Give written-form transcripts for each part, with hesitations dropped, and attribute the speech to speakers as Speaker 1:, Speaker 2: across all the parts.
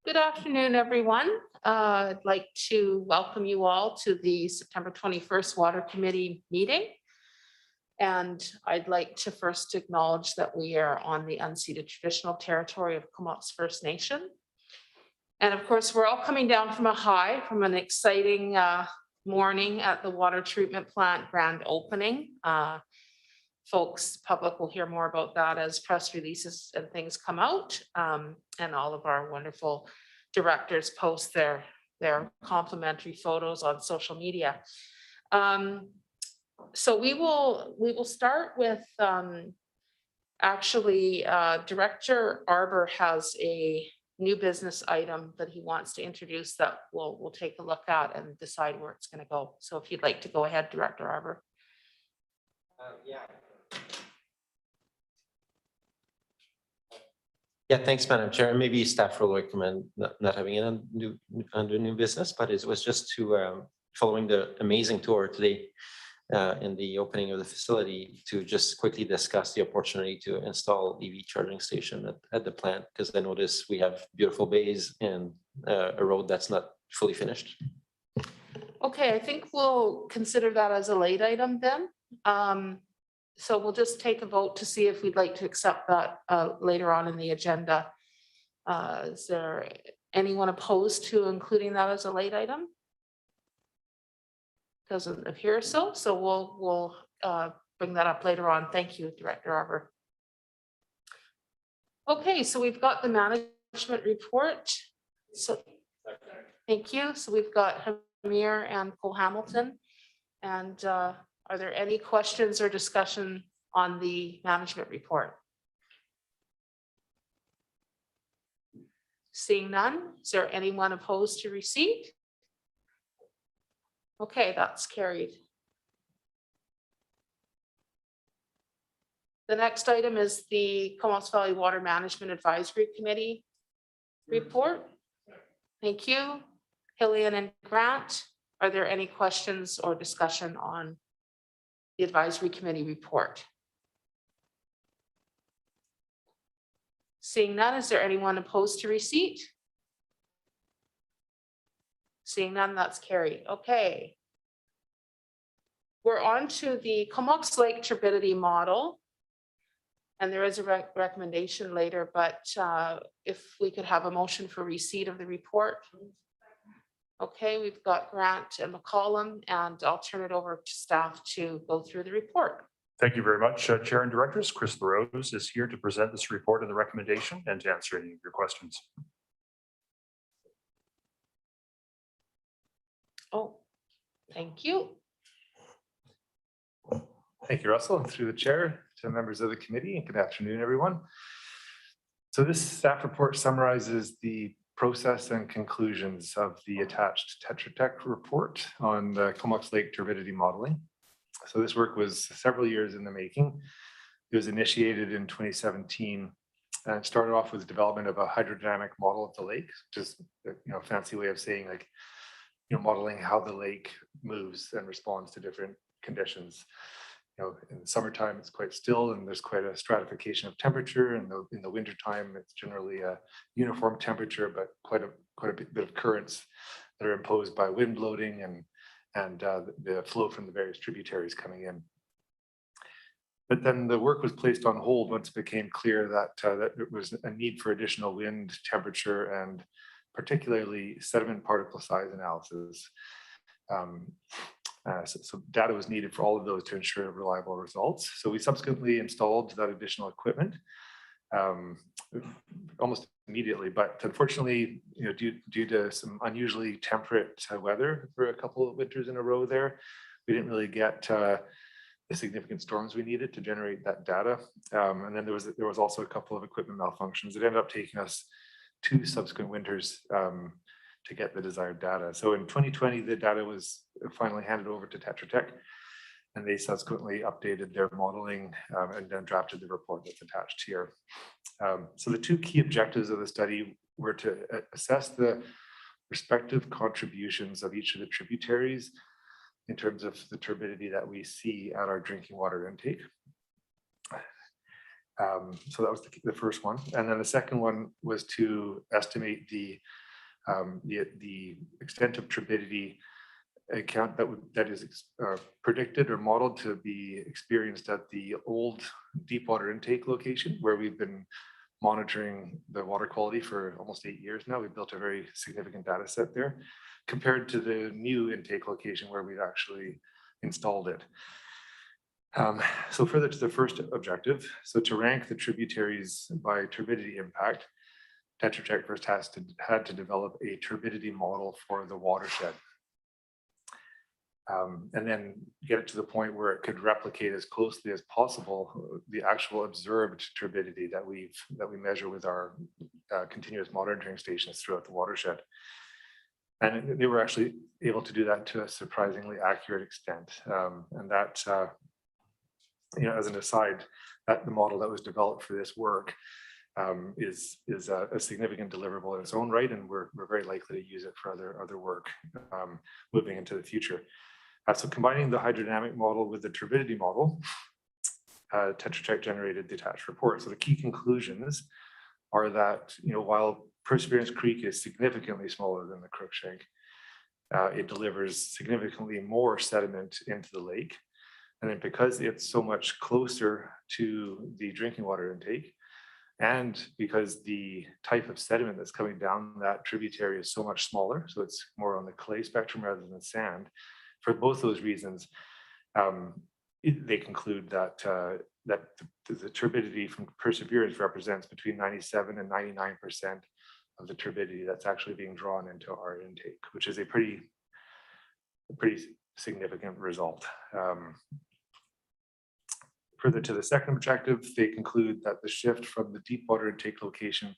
Speaker 1: Good afternoon, everyone. I'd like to welcome you all to the September 21st Water Committee meeting. And I'd like to first acknowledge that we are on the unceded traditional territory of Comox First Nation. And of course, we're all coming down from a high from an exciting morning at the water treatment plant grand opening. Public will hear more about that as press releases and things come out, and all of our wonderful directors post their complimentary photos on social media. So we will start with Director Arbor has a new business item that he wants to introduce that we'll take a look at and decide where it's going to go. So if you'd like to go ahead, Director Arbor.
Speaker 2: Yeah, thanks, Madam Chair. Maybe staff will recommend not having it under new business, but it was just to following the amazing tour today in the opening of the facility to just quickly discuss the opportunity to install EV charging station at the plant, because I noticed we have beautiful bays and a road that's not fully finished.
Speaker 1: Okay, I think we'll consider that as a late item then. So we'll just take a vote to see if we'd like to accept that later on in the agenda. Is there anyone opposed to including that as a late item? Doesn't appear so. So we'll bring that up later on. Thank you, Director Arbor. Okay, so we've got the management report. So thank you. So we've got Hamir and Cole Hamilton. And are there any questions or discussion on the management report? Seeing none, is there anyone opposed to receipt? Okay, that's carried. The next item is the Comox Valley Water Management Advisory Committee report. Thank you. Hillian and Grant, are there any questions or discussion on the advisory committee report? Seeing none, is there anyone opposed to receipt? Seeing none, that's carried. Okay. We're on to the Comox Lake turbidity model. And there is a recommendation later, but if we could have a motion for receipt of the report. Okay, we've got Grant and McCollum, and I'll turn it over to staff to go through the report.
Speaker 3: Thank you very much, Chair and Directors. Chris LaRose is here to present this report and the recommendation and to answer any of your questions.
Speaker 1: Oh, thank you.
Speaker 4: Thank you, Russell, and through the chair to members of the committee, and good afternoon, everyone. So this staff report summarizes the process and conclusions of the attached Tetra Tech report on the Comox Lake turbidity modeling. So this work was several years in the making. It was initiated in 2017 and started off with the development of a hydrodynamic model of the lake, just a fancy way of saying modeling how the lake moves and responds to different conditions. In the summertime, it's quite still and there's quite a stratification of temperature. And in the wintertime, it's generally a uniform temperature, but quite a bit of currents that are imposed by wind loading and the flow from the various tributaries coming in. But then the work was placed on hold once it became clear that there was a need for additional wind temperature and particularly sediment particle size analysis. So data was needed for all of those to ensure reliable results. So we subsequently installed that additional equipment almost immediately, but unfortunately, due to some unusually temperate weather for a couple of winters in a row there, we didn't really get the significant storms we needed to generate that data. And then there was also a couple of equipment malfunctions. It ended up taking us 2 subsequent winters to get the desired data. So in 2020, the data was finally handed over to Tetra Tech, and they subsequently updated their modeling and then drafted the report that's attached here. So the 2 key objectives of the study were to assess the respective contributions of each of the tributaries in terms of the turbidity that we see at our drinking water intake. So that was the first one. And then the second one was to estimate the extent of turbidity account that is predicted or modeled to be experienced at the old deep water intake location, where we've been monitoring the water quality for almost 8 years now. We built a very significant data set there, compared to the new intake location where we've actually installed it. So further to the first objective, so to rank the tributaries by turbidity impact, Tetra Tech first had to develop a turbidity model for the watershed. And then get it to the point where it could replicate as closely as possible the actual observed turbidity that we measure with our continuous monitoring stations throughout the watershed. And they were actually able to do that to a surprisingly accurate extent. And that, as an aside, that the model that was developed for this work is a significant deliverable in its own right, and we're very likely to use it for other work moving into the future. So combining the hydrodynamic model with the turbidity model, Tetra Tech generated the attached report. So the key conclusions are that, while Perseverance Creek is significantly smaller than the Crookshank, it delivers significantly more sediment into the lake. And then because it's so much closer to the drinking water intake, and because the type of sediment that's coming down that tributary is so much smaller, so it's more on the clay spectrum rather than sand, for both those reasons, they conclude that the turbidity from Perseverance represents between 97 and 99% of the turbidity that's actually being drawn into our intake, which is a pretty significant result. Further to the second objective, they conclude that the shift from the deep water intake location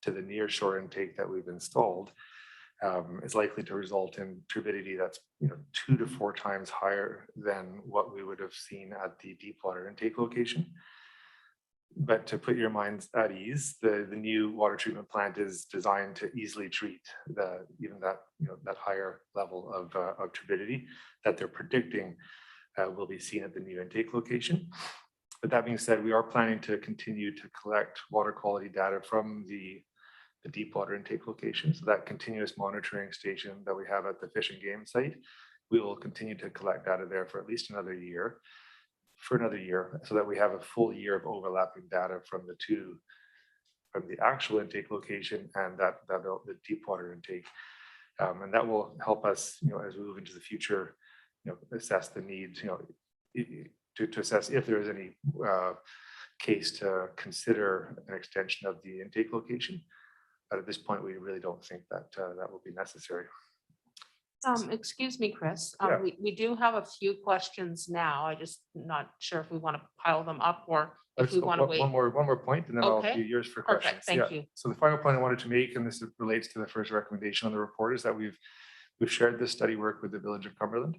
Speaker 4: to the near shore intake that we've installed is likely to result in turbidity that's 2 to 4 times higher than what we would have seen at the deep water intake location. But to put your minds at ease, the new water treatment plant is designed to easily treat even that higher level of turbidity that they're predicting will be seen at the new intake location. But that being said, we are planning to continue to collect water quality data from the deep water intake location. So that continuous monitoring station that we have at the Fish and Game site, we will continue to collect data there for at least another year, so that we have a full year of overlapping data from the actual intake location and the deep water intake. And that will help us, as we move into the future, assess the needs, to assess if there is any case to consider an extension of the intake location. But at this point, we really don't think that that will be necessary.
Speaker 1: Excuse me, Chris.
Speaker 4: Yeah.
Speaker 1: We do have a few questions now. I just not sure if we want to pile them up or if we want to wait.
Speaker 4: One more point, and then I'll do yours for questions.
Speaker 1: Perfect, thank you.
Speaker 4: So the final point I wanted to make, and this relates to the first recommendation on the report, is that we've shared this study work with the Village of Cumberland,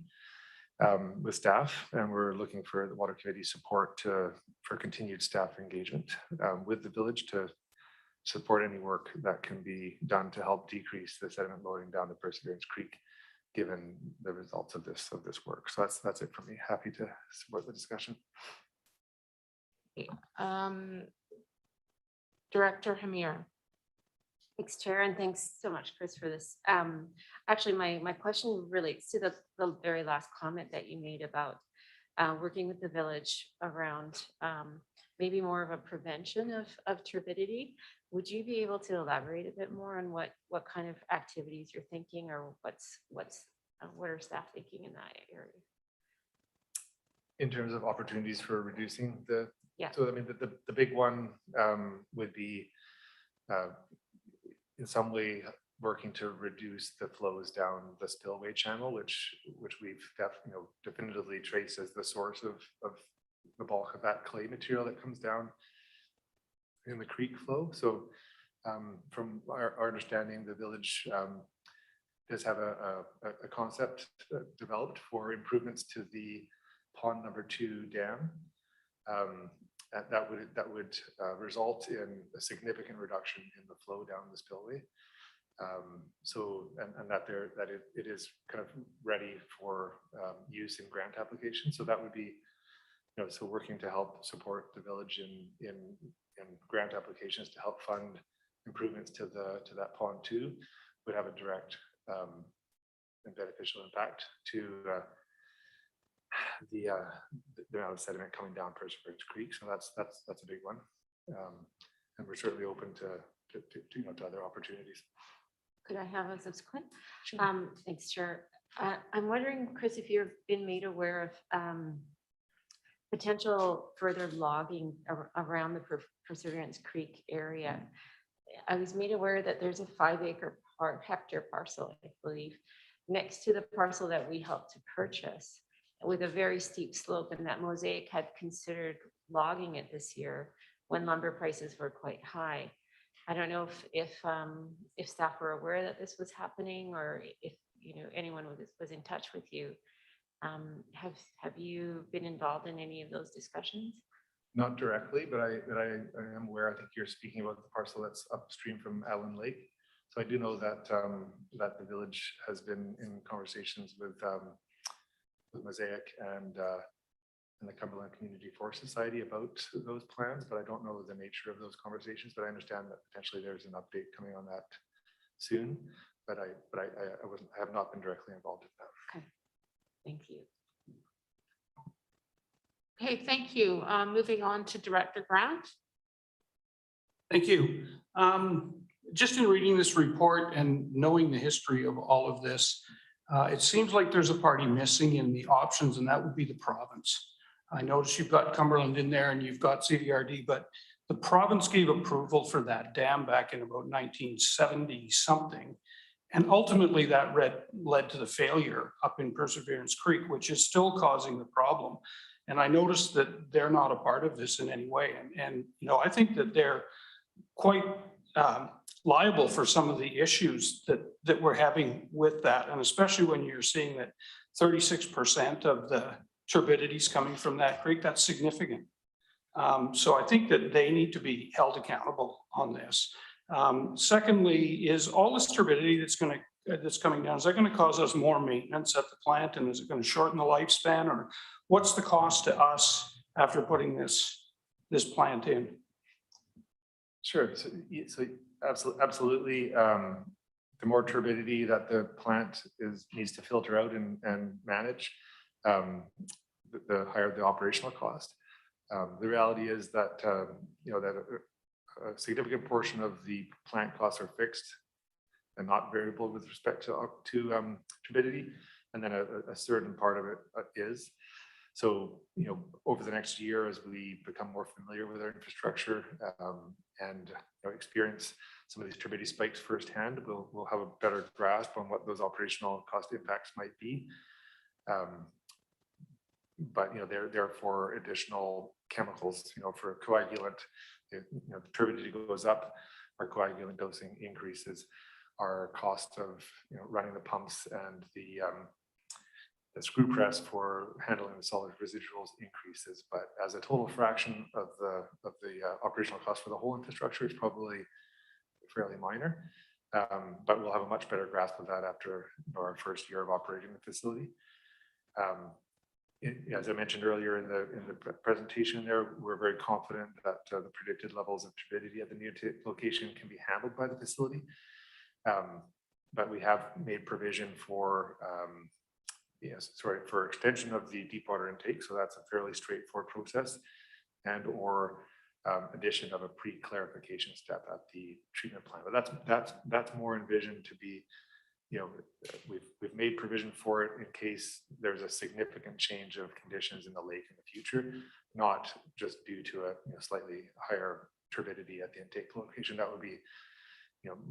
Speaker 4: with staff, and we're looking for the Water Committee support for continued staff engagement with the village to support any work that can be done to help decrease the sediment loading down the Perseverance Creek, given the results of this work. So that's it for me. Happy to support the discussion.
Speaker 1: Director Hamir.
Speaker 5: Thanks, Chair, and thanks so much, Chris, for this. Actually, my question relates to the very last comment that you made about working with the village around maybe more of a prevention of turbidity. Would you be able to elaborate a bit more on what kind of activities you're thinking, or what are staff thinking in that area?
Speaker 4: In terms of opportunities for reducing the,
Speaker 5: Yeah.
Speaker 4: So I mean, the big one would be in some way working to reduce the flows down the spillway channel, which we've definitively traced as the source of the bulk of that clay material that comes down in the creek flow. So from our understanding, the village does have a concept developed for improvements to the pond number 2 dam. That would result in a significant reduction in the flow down the spillway. That it is kind of ready for use in grant application. So that would be so working to help support the village in grant applications to help fund improvements to that pond too would have a direct and beneficial impact to the amount of sediment coming down Perseverance Creek. So that's a big one, and we're certainly open to other opportunities.
Speaker 5: Could I have a subsequent? Thanks, Chair. I'm wondering, Chris, if you've been made aware of potential further logging around the Perseverance Creek area. I was made aware that there's a 5-acre hectare parcel, I believe, next to the parcel that we helped to purchase with a very steep slope, and that Mosaic had considered logging it this year when lumber prices were quite high. I don't know if staff were aware that this was happening, or if anyone was in touch with you. Have you been involved in any of those discussions?
Speaker 4: Not directly, but I am aware. I think you're speaking about the parcel that's upstream from Allen Lake. So I do know that that the village has been in conversations with Mosaic and the Cumberland Community Forest Society about those plans, but I don't know the nature of those conversations. But I understand that potentially there's an update coming on that soon. But I have not been directly involved in that.
Speaker 5: Okay, thank you.
Speaker 1: Okay, thank you. Moving on to Director Grant.
Speaker 6: Thank you. Just in reading this report and knowing the history of all of this, it seems like there's a party missing in the options, and that would be the province. I notice you've got Cumberland in there and you've got CDRD, but the province gave approval for that dam back in about 1970 something. And ultimately that led to the failure up in Perseverance Creek, which is still causing the problem. And I noticed that they're not a part of this in any way. And I think that they're quite liable for some of the issues that we're having with that. And especially when you're seeing that 36% of the turbidity is coming from that creek, that's significant. So I think that they need to be held accountable on this. Secondly, is all this turbidity that's coming down, is that going to cause us more maintenance at the plant, and is it going to shorten the lifespan, or what's the cost to us after putting this plant in?
Speaker 4: Sure. So absolutely. The more turbidity that the plant needs to filter out and manage, the higher the operational cost. The reality is that a significant portion of the plant costs are fixed and not variable with respect to turbidity, and then a certain part of it is. So, over the next year, as we become more familiar with our infrastructure and experience some of these turbidity spikes firsthand, we'll have a better grasp on what those operational cost impacts might be. But therefore additional chemicals, for a coagulant, the turbidity goes up, our coagulant dosing increases, our cost of running the pumps and the screw press for handling the solid residuals increases. But as a total fraction of the operational cost for the whole infrastructure, is probably fairly minor. But we'll have a much better grasp of that after our first year of operating the facility. As I mentioned earlier in the presentation there, we're very confident that the predicted levels of turbidity at the new location can be handled by the facility. But we have made provision for extension of the deep water intake. So that's a fairly straightforward process, and or addition of a pre-clarification step at the treatment plant. But that's more envisioned to be, we've made provision for it in case there's a significant change of conditions in the lake in the future, not just due to a slightly higher turbidity at the intake location. That would be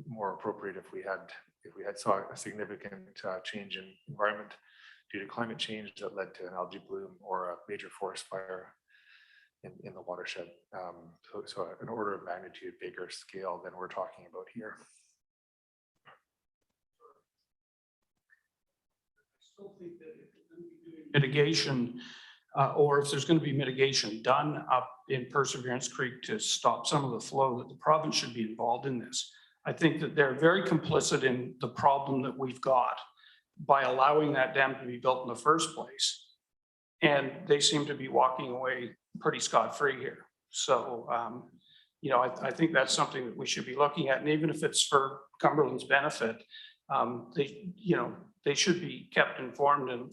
Speaker 4: more appropriate if we had saw a significant change in environment due to climate change that led to an algae bloom or a major forest fire in the watershed. So an order of magnitude bigger scale than we're talking about here.
Speaker 6: Mitigation, or if there's going to be mitigation done up in Perseverance Creek to stop some of the flow, that the province should be involved in this. I think that they're very complicit in the problem that we've got by allowing that dam to be built in the first place. And they seem to be walking away pretty scot-free here. So, you know, I think that's something that we should be looking at. And even if it's for Cumberland's benefit, they, you know, they should be kept informed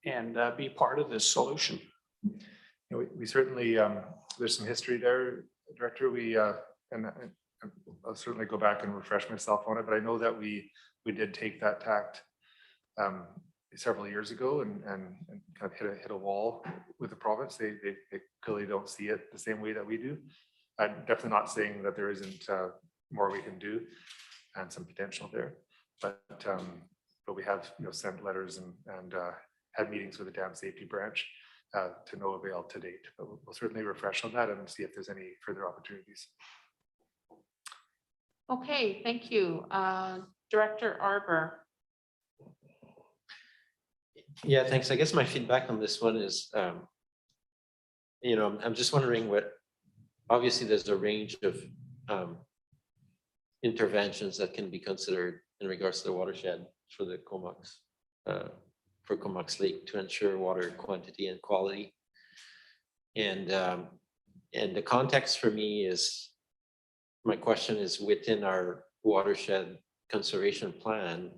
Speaker 6: and be part of this solution.
Speaker 4: You know, we certainly, there's some history there, Director. And I'll certainly go back and refresh myself on it, but I know that we did take that tact several years ago and kind of hit a wall with the province. They clearly don't see it the same way that we do. I'm definitely not saying that there isn't more we can do and some potential there, but we have, you know, sent letters and had meetings with the dam safety branch to no avail to date. But we'll certainly refresh on that and see if there's any further opportunities.
Speaker 1: Okay, thank you. Director Arbor.
Speaker 2: Yeah, thanks. I guess my feedback on this one is, you know, I'm just wondering obviously there's a range of interventions that can be considered in regards to the watershed for the Comox, for Comox Lake to ensure water quantity and quality. And the context for me is, my question is, within our watershed conservation plan,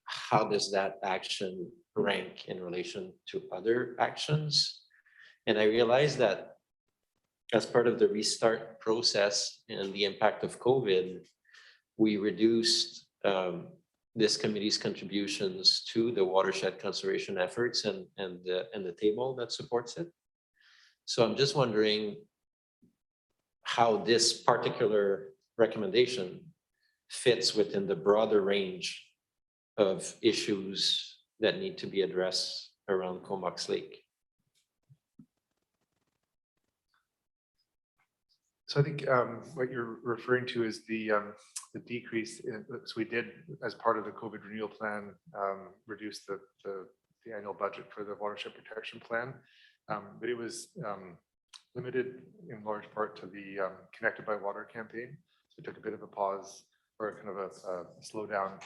Speaker 2: how does that action rank in relation to other actions? And I realized that as part of the restart process and the impact of COVID, we reduced this committee's contributions to the watershed conservation efforts and the table that supports it. So I'm just wondering how this particular recommendation fits within the broader range of issues that need to be addressed around Comox Lake.
Speaker 4: So I think what you're referring to is the decrease so we did, as part of the COVID renewal plan, reduce the annual budget for the watershed protection plan, but it was limited in large part to the Connected by Water campaign. So we took a bit of a pause or kind of a slowdown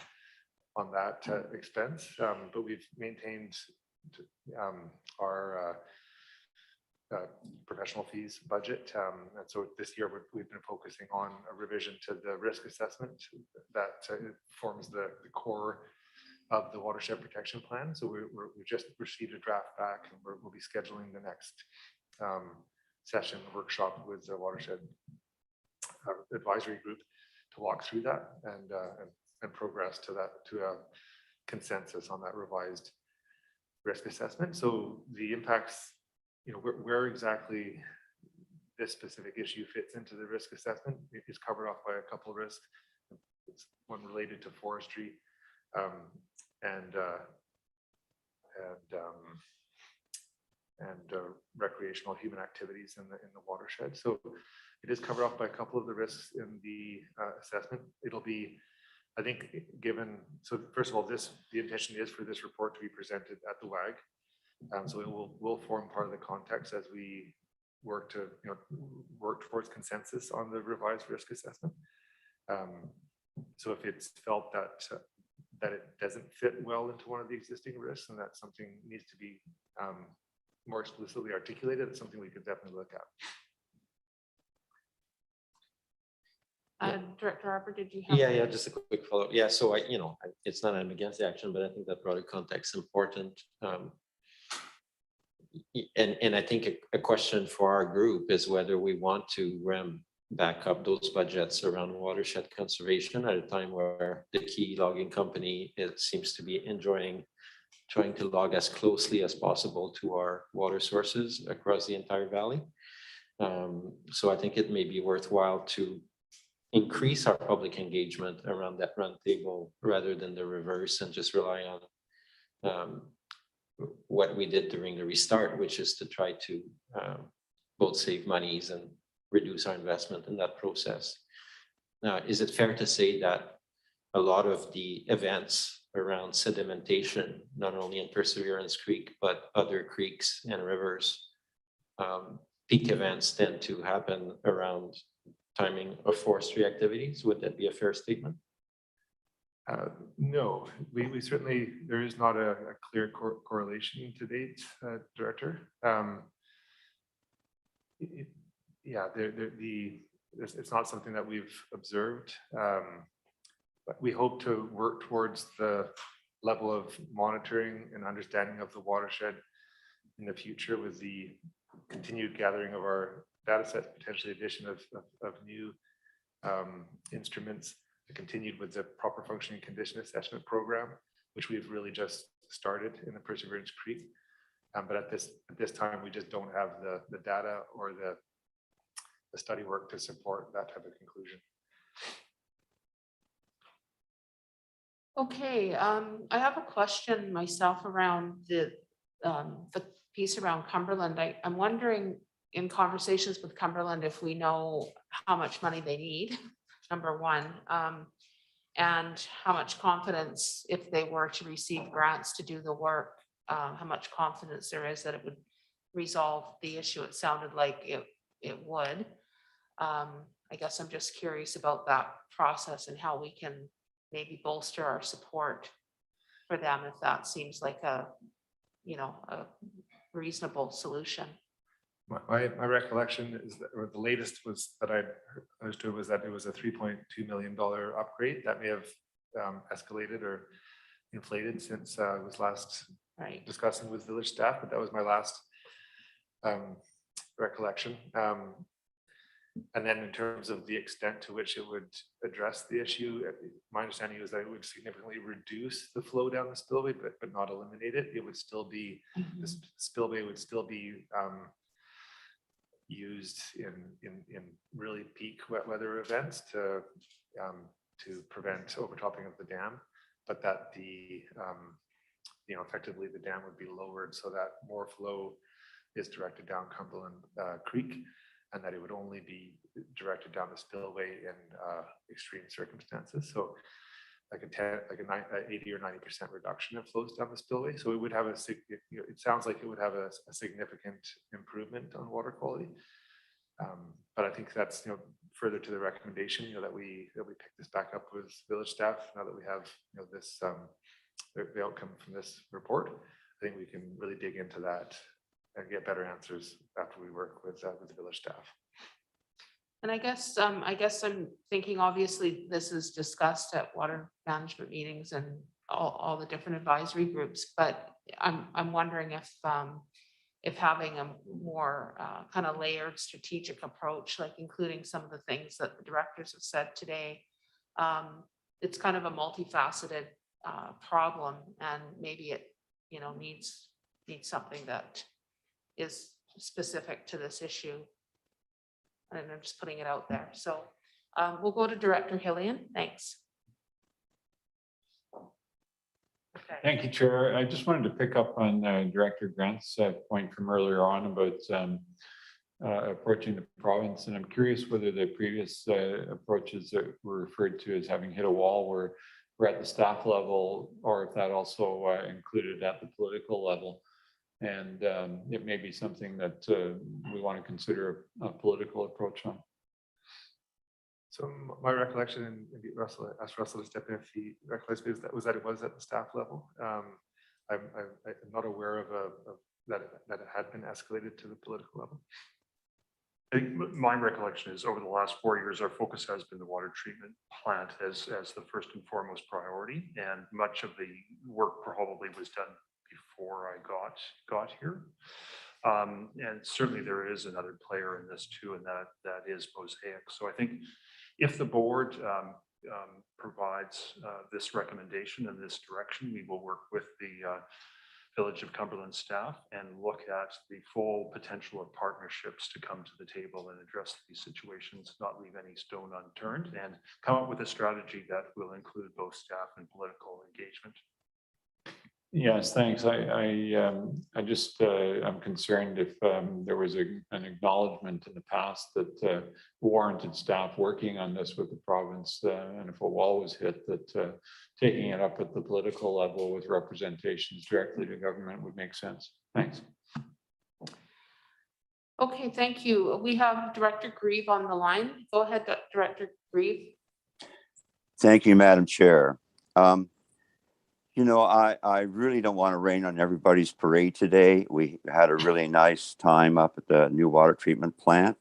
Speaker 4: on that expense, but we've maintained our professional fees budget. And so this year we've been focusing on a revision to the risk assessment that forms the core of the watershed protection plan. So we just received a draft back, and we'll be scheduling the next session workshop with the watershed advisory group to walk through that and progress to a consensus on that revised risk assessment. So the impacts, you know, where exactly this specific issue fits into the risk assessment is covered off by a couple of risks. It's one related to forestry and recreational human activities in the watershed. So it is covered off by a couple of the risks in the assessment. It'll be, I think, given, so first of all, the intention is for this report to be presented at the WAG. So it will form part of the context as we work to, you know, work towards consensus on the revised risk assessment. So if it's felt that it doesn't fit well into one of the existing risks, and that's something that needs to be more explicitly articulated, it's something we could definitely look at.
Speaker 1: Director Arbor, did you have?
Speaker 2: Yeah, just a quick follow-up. Yeah, so it's not I'm against the action, but I think that broader context is important. And I think a question for our group is whether we want to ramp back up those budgets around watershed conservation at a time where the key logging company, it seems to be trying to log as closely as possible to our water sources across the entire valley. So I think it may be worthwhile to increase our public engagement around that round table rather than the reverse and just rely on what we did during the restart, which is to try to both save monies and reduce our investment in that process. Now, is it fair to say that a lot of the events around sedimentation, not only in Perseverance Creek, but other creeks and rivers, peak events tend to happen around timing of forestry activities? Would that be a fair statement?
Speaker 4: No, we certainly, there is not a clear correlation to date, Director. Yeah, it's not something that we've observed. But we hope to work towards the level of monitoring and understanding of the watershed in the future with the continued gathering of our data sets, potentially addition of new instruments, continued with the proper functioning condition assessment program, which we've really just started in the Perseverance Creek. But at this time, we just don't have the data or the study work to support that type of conclusion.
Speaker 1: Okay, I have a question myself around the piece around Cumberland. I'm wondering in conversations with Cumberland if we know how much money they need, number one, and how much confidence, if they were to receive grants to do the work, how much confidence there is that it would resolve the issue. It sounded like it would. I guess I'm just curious about that process and how we can maybe bolster our support for them if that seems like a reasonable solution.
Speaker 4: My recollection is that, or the latest was that I understood was that it was a $3.2 million upgrade that may have escalated or inflated since I was last discussing with village staff, but that was my last recollection. And then in terms of the extent to which it would address the issue, my understanding was that it would significantly reduce the flow down the spillway, but not eliminate it. It would still be, the spillway would still be used in really peak wet weather events to prevent overtopping of the dam, but that effectively the dam would be lowered so that more flow is directed down Cumberland Creek, and that it would only be directed down the spillway in extreme circumstances. So like an 80 or 90% reduction in flows down the spillway. So it would have it sounds like it would have a significant improvement on water quality. But I think that's further to the recommendation that we pick this back up with village staff now that we have this the outcome from this report. I think we can really dig into that and get better answers after we work with the village staff.
Speaker 1: And I guess I'm thinking, obviously, this is discussed at water management meetings and all the different advisory groups, but I'm wondering if having a more kind of layered strategic approach, like including some of the things that the directors have said today, it's kind of a multifaceted problem, and maybe it needs something that is specific to this issue. And I'm just putting it out there. So we'll go to Director Hillian. Thanks. Okay.
Speaker 7: Thank you, Chair. I just wanted to pick up on Director Grant's point from earlier on about approaching the province. And I'm curious whether the previous approaches that were referred to as having hit a wall were at the staff level, or if that also included at the political level. And it may be something that we want to consider a political approach on.
Speaker 4: So my recollection, and maybe ask Russell to step in if he recollects, was that it was at the staff level. I'm not aware of that it had been escalated to the political level.
Speaker 3: I think my recollection is over the last 4 years, our focus has been the water treatment plant as the first and foremost priority, and much of the work probably was done before I got here. And certainly there is another player in this too, and that is Mosaic. So I think if the board provides this recommendation in this direction, we will work with the Village of Cumberland staff and look at the full potential of partnerships to come to the table and address these situations, not leave any stone unturned, and come up with a strategy that will include both staff and political engagement.
Speaker 7: Yes, thanks. I just I'm concerned if there was an acknowledgement in the past that warranted staff working on this with the province, and if a wall was hit, that taking it up at the political level with representations directly to government would make sense. Thanks.
Speaker 1: Okay, thank you. We have Director Grieve on the line. Go ahead, Director Grieve.
Speaker 8: Thank you, Madam Chair. You know, I really don't want to rain on everybody's parade today. We had a really nice time up at the new water treatment plant.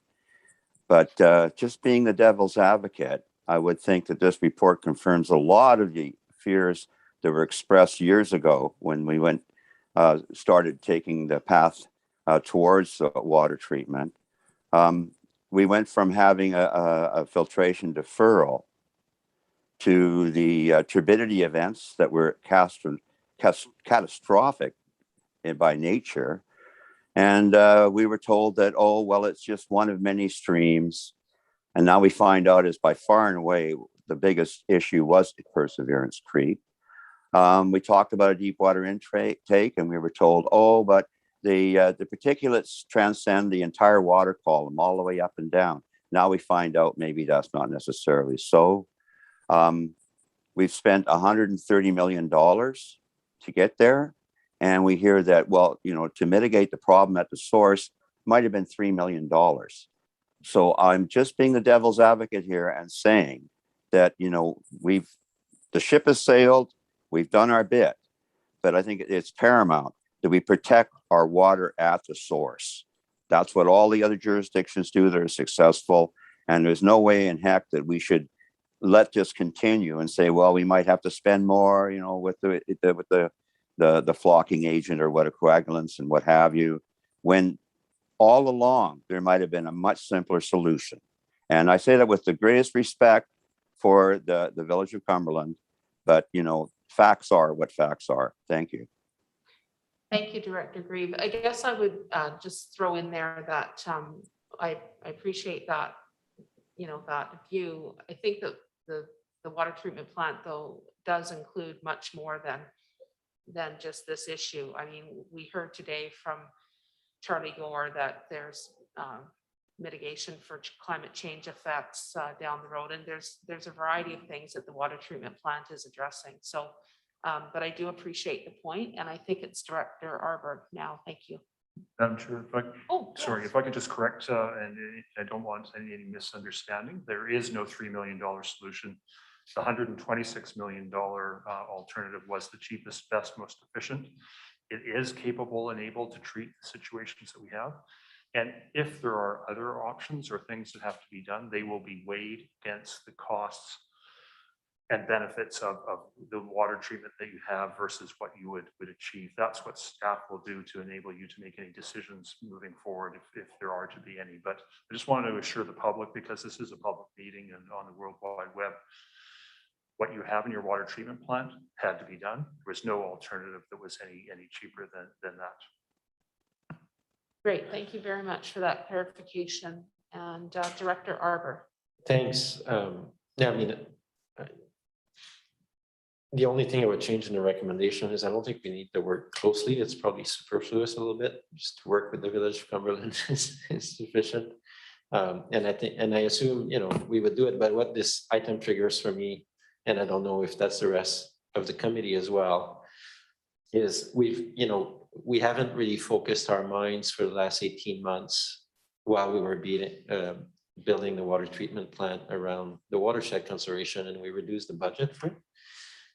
Speaker 8: But just being the devil's advocate, I would think that this report confirms a lot of the fears that were expressed years ago when we started taking the path towards water treatment. We went from having a filtration deferral to the turbidity events that were catastrophic by nature. And we were told that, oh, well, it's just one of many streams. And now we find out is by far and away the biggest issue was Perseverance Creek. We talked about a deep water intake and we were told, oh, but the particulates transcend the entire water column all the way up and down. Now we find out maybe that's not necessarily so. We've spent $130 million to get there. And we hear that, well, you know, to mitigate the problem at the source might have been $3 million. So I'm just being the devil's advocate here and saying that, you know, the ship has sailed, we've done our bit, but I think it's paramount that we protect our water at the source. That's what all the other jurisdictions do that are successful. And there's no way in heck that we should let this continue and say, well, we might have to spend more, you know, with the flocking agent or what a coagulants and what have you, when all along there might have been a much simpler solution. And I say that with the greatest respect for the village of Cumberland, but you know, facts are what facts are. Thank you.
Speaker 1: Thank you, Director Grieve. I guess I would just throw in there that I appreciate that, you know, that view. I think that the water treatment plant, though, does include much more than just this issue. I mean, we heard today from Charlie Gore that there's mitigation for climate change effects down the road, and there's a variety of things that the water treatment plant is addressing. So, but I do appreciate the point, and I think it's Director Arbor now. Thank you.
Speaker 3: Madam Chair,
Speaker 1: Yes.
Speaker 3: if I could just correct, and I don't want any misunderstanding, there is no $3 million solution. The $126 million alternative was the cheapest, best, most efficient. It is capable and able to treat the situations that we have. And if there are other options or things that have to be done, they will be weighed against the costs and benefits of the water treatment that you have versus what you would achieve. That's what staff will do to enable you to make any decisions moving forward, if there are to be any. But I just wanted to assure the public, because this is a public meeting and on the World Wide Web, what you have in your water treatment plant had to be done. There was no alternative that was any cheaper than that.
Speaker 1: Great. Thank you very much for that clarification. And Director Arbor.
Speaker 2: Thanks. Yeah, I mean, the only thing I would change in the recommendation is I don't think we need to work closely. It's probably superfluous a little bit. Just to work with the village of Cumberland is sufficient. And I assume, you know, we would do it. But what this item triggers for me, and I don't know if that's the rest of the committee as well, is we haven't really focused our minds for the last 18 months while we were building the water treatment plant around the watershed conservation, and we reduced the budget for it.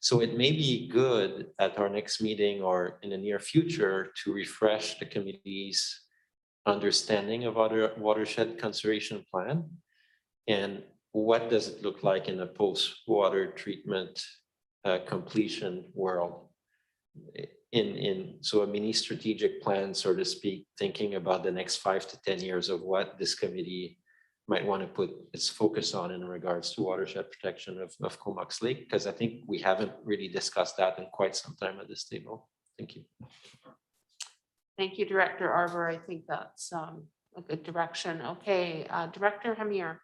Speaker 2: So it may be good at our next meeting or in the near future to refresh the committee's understanding of watershed conservation plan and what does it look like in a post-water treatment completion world. So a mini strategic plan, so to speak, thinking about the next 5 to 10 years of what this committee might want to put its focus on in regards to watershed protection of Comox Lake, because I think we haven't really discussed that in quite some time at this table. Thank you.
Speaker 1: Thank you, Director Arbor. I think that's a good direction. Okay, Director Hamir.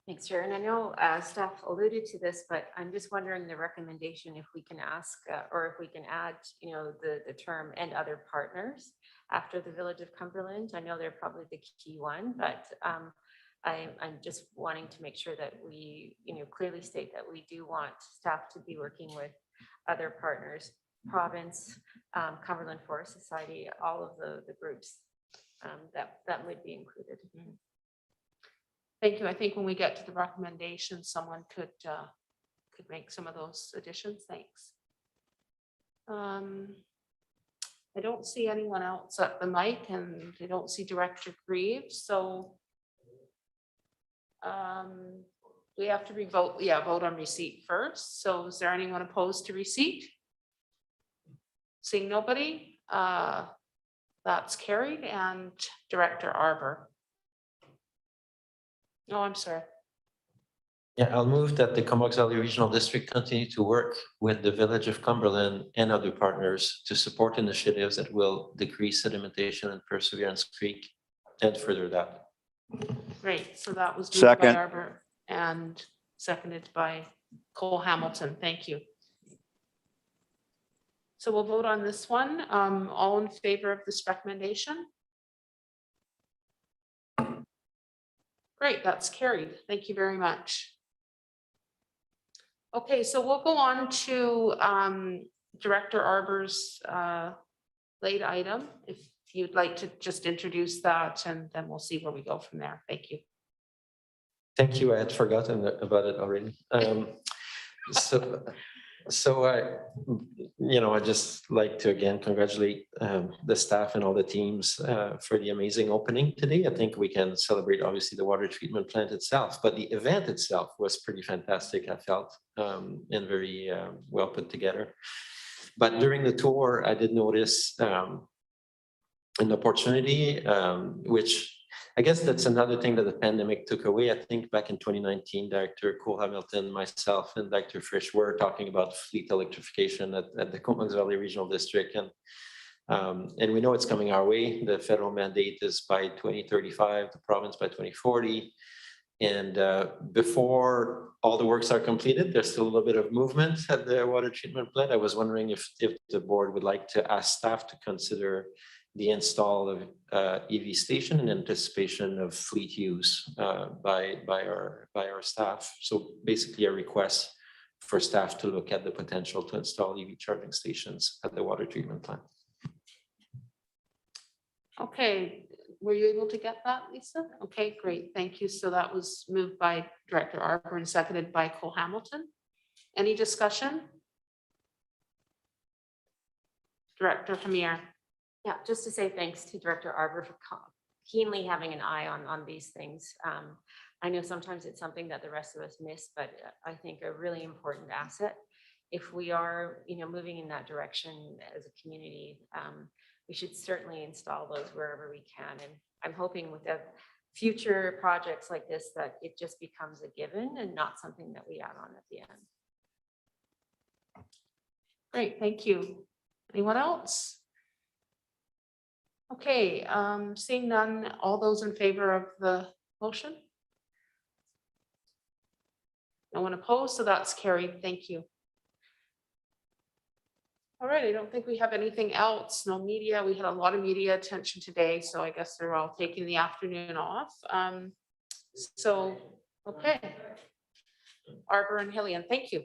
Speaker 5: Thanks, Chair. And I know staff alluded to this, but I'm just wondering the recommendation, if we can ask or if we can add, you know, the term "and other partners" after the village of Cumberland. I know they're probably the key one, but I'm just wanting to make sure that we, you know, clearly state that we do want staff to be working with other partners, province, Cumberland Forest Society, all of the groups that would be included.
Speaker 1: Thank you. I think when we get to the recommendation, someone could could make some of those additions, thanks. I don't see anyone else at the mic, and I don't see Director Greaves, so we have to vote on receipt first. So is there anyone opposed to receipt? Seeing nobody, that's carried. And Director Arbor. No, I'm sorry.
Speaker 2: Yeah, I'll move that the Comox Valley Regional District continue to work with the Village of Cumberland and other partners to support initiatives that will decrease sedimentation in Perseverance Creek and further that.
Speaker 1: Great, so that was moved by
Speaker 8: Second.
Speaker 1: Arbor and seconded by Cole Hamilton. Thank you. So we'll vote on this one. All in favor of this recommendation? Great, that's carried. Thank you very much. Okay, so we'll go on to Director Arbor's late item. If you'd like to just introduce that, and then we'll see where we go from there. Thank you.
Speaker 2: Thank you. I had forgotten about it already. So I, I just like to again congratulate the staff and all the teams for the amazing opening today. I think we can celebrate obviously the water treatment plant itself, but the event itself was pretty fantastic, I felt, and very well put together. But during the tour, I did notice an opportunity, which I guess that's another thing that the pandemic took away. I think back in 2019, Dr. Cole Hamilton, myself, and Dr. Frisch were talking about fleet electrification at the Comox Valley Regional District. And we know it's coming our way. The federal mandate is by 2035, the province by 2040. And before all the works are completed, there's still a little bit of movement at the water treatment plant. I was wondering if the board would like to ask staff to consider the install of EV station in anticipation of fleet use by our staff. So basically a request for staff to look at the potential to install EV charging stations at the water treatment plant.
Speaker 1: Okay, were you able to get that, Lisa? Okay, great, thank you. So that was moved by Director Arbor and seconded by Cole Hamilton. Any discussion? Director Hamir.
Speaker 5: Yeah, just to say thanks to Director Arbor for keenly having an eye on these things. I know sometimes it's something that the rest of us miss, but I think a really important asset. If we are, moving in that direction as a community, we should certainly install those wherever we can. And I'm hoping with the future projects like this, that it just becomes a given and not something that we add on at the end.
Speaker 1: Great, thank you. Anyone else? Okay, seeing none, all those in favor of the motion? No one opposed, so that's carried. Thank you. All right, I don't think we have anything else. No media. We had a lot of media attention today, so I guess they're all taking the afternoon off. Okay. Arbor and Hillian, thank you.